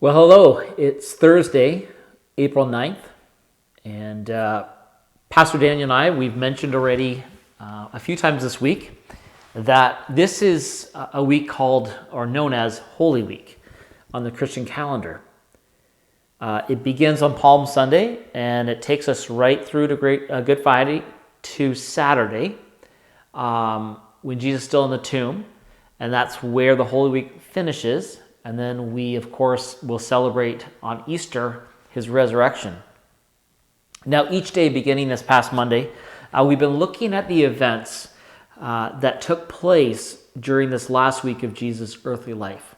Well, hello. It's Thursday, April 9th, and Pastor Daniel and I, we've mentioned already a few times this week that this is a week called or known as Holy Week on the Christian calendar. It begins on Palm Sunday, and it takes us right through to Good Friday to Saturday, when Jesus is still in the tomb, and that's where the Holy Week finishes. And then we, of course, will celebrate on Easter his resurrection. Now, each day beginning this past Monday, we've been looking at the events that took place during this last week of Jesus' earthly life.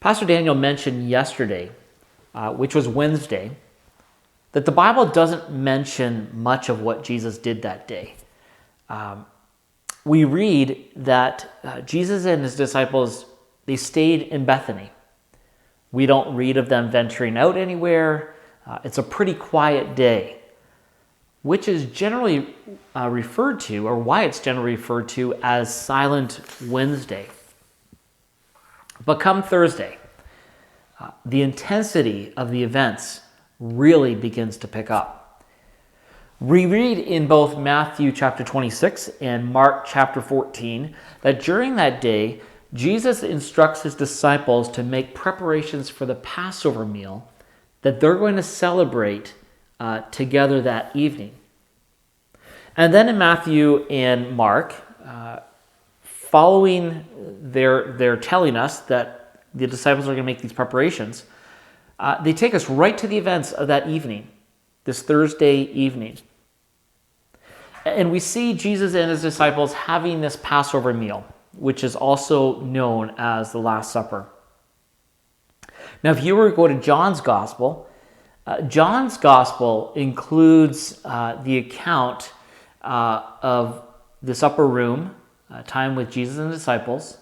Pastor Daniel mentioned yesterday, which was Wednesday, that the Bible doesn't mention much of what Jesus did that day. We read that Jesus and his disciples, they stayed in Bethany. We don't read of them venturing out anywhere. It's a pretty quiet day, which is generally referred to, or why it's generally referred to as Silent Wednesday. But come Thursday, the intensity of the events really begins to pick up. We read in both Matthew chapter 26 and Mark chapter 14 that during that day, Jesus instructs his disciples to make preparations for the Passover meal that they're going to celebrate together that evening. And then in Matthew and Mark, following their telling us that the disciples are going to make these preparations, they take us right to the events of that evening, this Thursday evening. And we see Jesus and his disciples having this Passover meal, which is also known as the Last Supper. Now, if you were to go to John's Gospel includes the account of this upper room, time with Jesus and the disciples,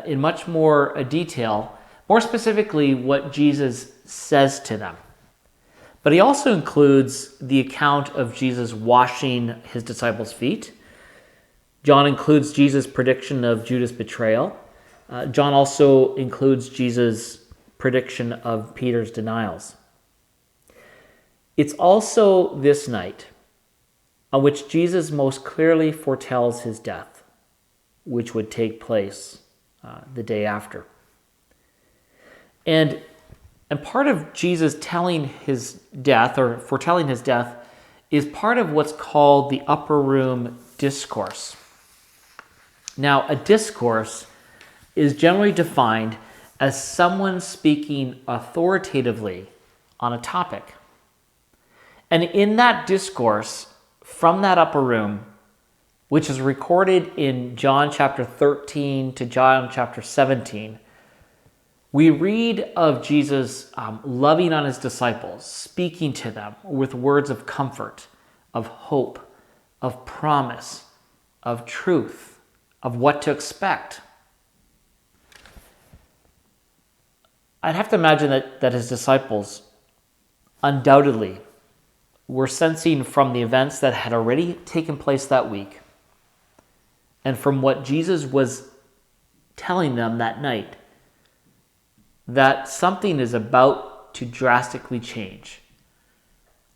in much more detail, more specifically what Jesus says to them. But he also includes the account of Jesus washing his disciples' feet. John includes Jesus' prediction of Judas' betrayal. John also includes Jesus' prediction of Peter's denials. It's also this night on which Jesus most clearly foretells his death, which would take place the day after. And part of Jesus telling his death, or foretelling his death, is part of what's called the upper room discourse. Now, a discourse is generally defined as someone speaking authoritatively on a topic. And in that discourse, from that upper room, which is recorded in John chapter 13 to John chapter 17, we read of Jesus loving on his disciples, speaking to them with words of comfort, of hope, of promise, of truth, of what to expect. I'd have to imagine that his disciples undoubtedly were sensing from the events that had already taken place that week and from what Jesus was telling them that night, that something is about to drastically change.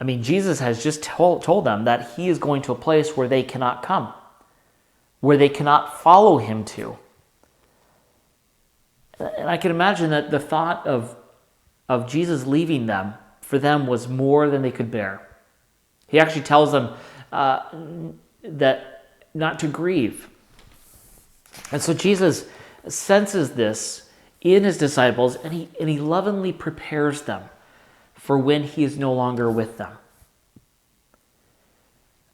I mean, Jesus has just told them that he is going to a place where they cannot come, where they cannot follow him to. And I can imagine that the thought of Jesus leaving them, for them, was more than they could bear. He actually tells them that not to grieve. And so Jesus senses this in his disciples, and he lovingly prepares them for when he is no longer with them.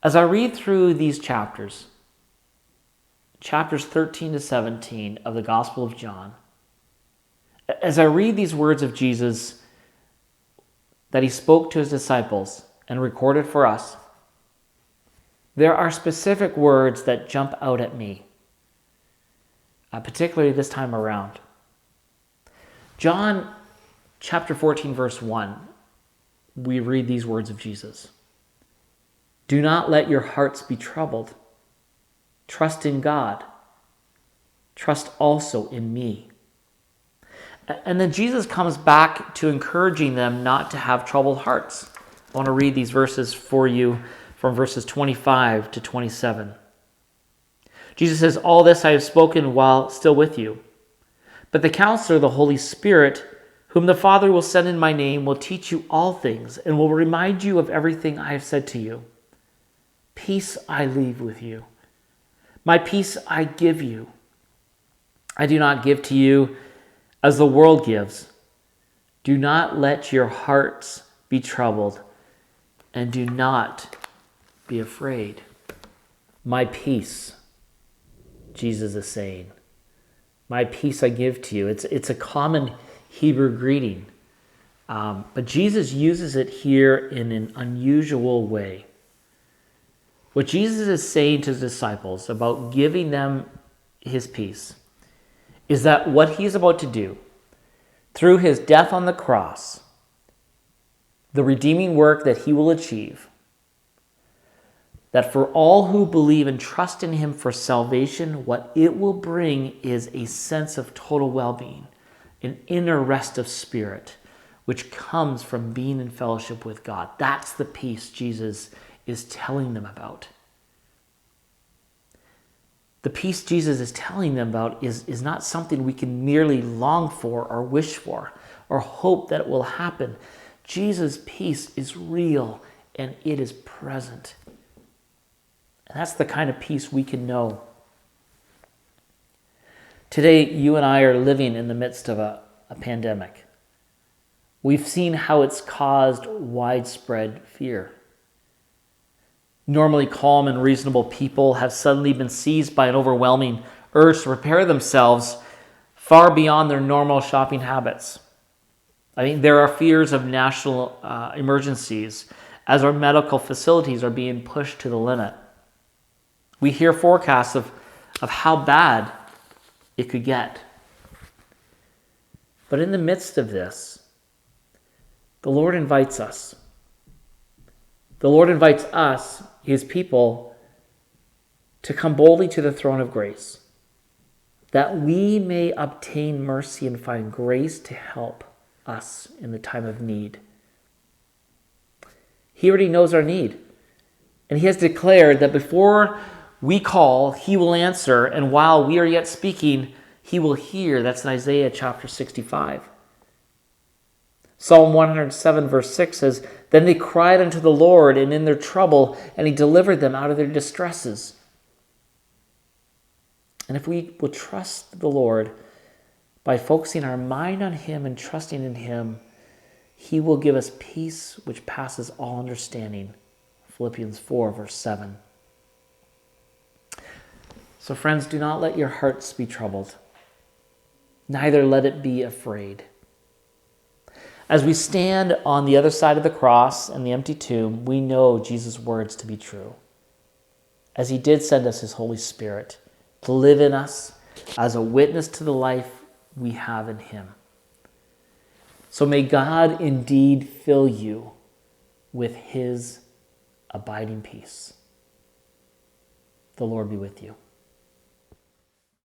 As I read through these chapters 13 to 17 of the Gospel of John, as I read these words of Jesus that he spoke to his disciples and recorded for us, there are specific words that jump out at me, particularly this time around. John chapter 14, verse 1, we read these words of Jesus. "Do not let your hearts be troubled. Trust in God. Trust also in me. And then Jesus comes back to encouraging them not to have troubled hearts. I want to read these verses for you from verses 25 to 27. Jesus says, "All this I have spoken while still with you. But the Counselor, the Holy Spirit, whom the Father will send in my name, will teach you all things and will remind you of everything I have said to you. Peace I leave with you. My peace I give you. I do not give to you as the world gives. Do not let your hearts be troubled, and do not be afraid." My peace, Jesus is saying. My peace I give to you. It's a common Hebrew greeting. But Jesus uses it here in an unusual way. What Jesus is saying to his disciples about giving them his peace is that what he's about to do, through his death on the cross, the redeeming work that he will achieve, that for all who believe and trust in him for salvation, what it will bring is a sense of total well-being, an inner rest of spirit, which comes from being in fellowship with God. That's the peace Jesus is telling them about. The peace Jesus is telling them about is not something we can merely long for or wish for or hope that it will happen. Jesus' peace is real and it is present. And that's the kind of peace we can know. Today, you and I are living in the midst of a pandemic. We've seen how it's caused widespread fear. Normally calm and reasonable people have suddenly been seized by an overwhelming urge to prepare themselves far beyond their normal shopping habits. I mean, there are fears of national emergencies as our medical facilities are being pushed to the limit. We hear forecasts of how bad it could get. But in the midst of this, the Lord invites us. The Lord invites us, his people, to come boldly to the throne of grace, that we may obtain mercy and find grace to help us in the time of need. He already knows our need, and he has declared that before we call, he will answer, and while we are yet speaking, he will hear. That's in Isaiah chapter 65. Psalm 107 verse 6 says, "Then they cried unto the Lord, and in their trouble, and he delivered them out of their distresses." And if we will trust the Lord by focusing our mind on him and trusting in him, he will give us peace which passes all understanding. Philippians 4 verse 7. So friends, do not let your hearts be troubled. Neither let it be afraid. As we stand on the other side of the cross and the empty tomb, we know Jesus' words to be true, as he did send us his Holy Spirit to live in us as a witness to the life we have in him. So may God indeed fill you with his abiding peace. The Lord be with you.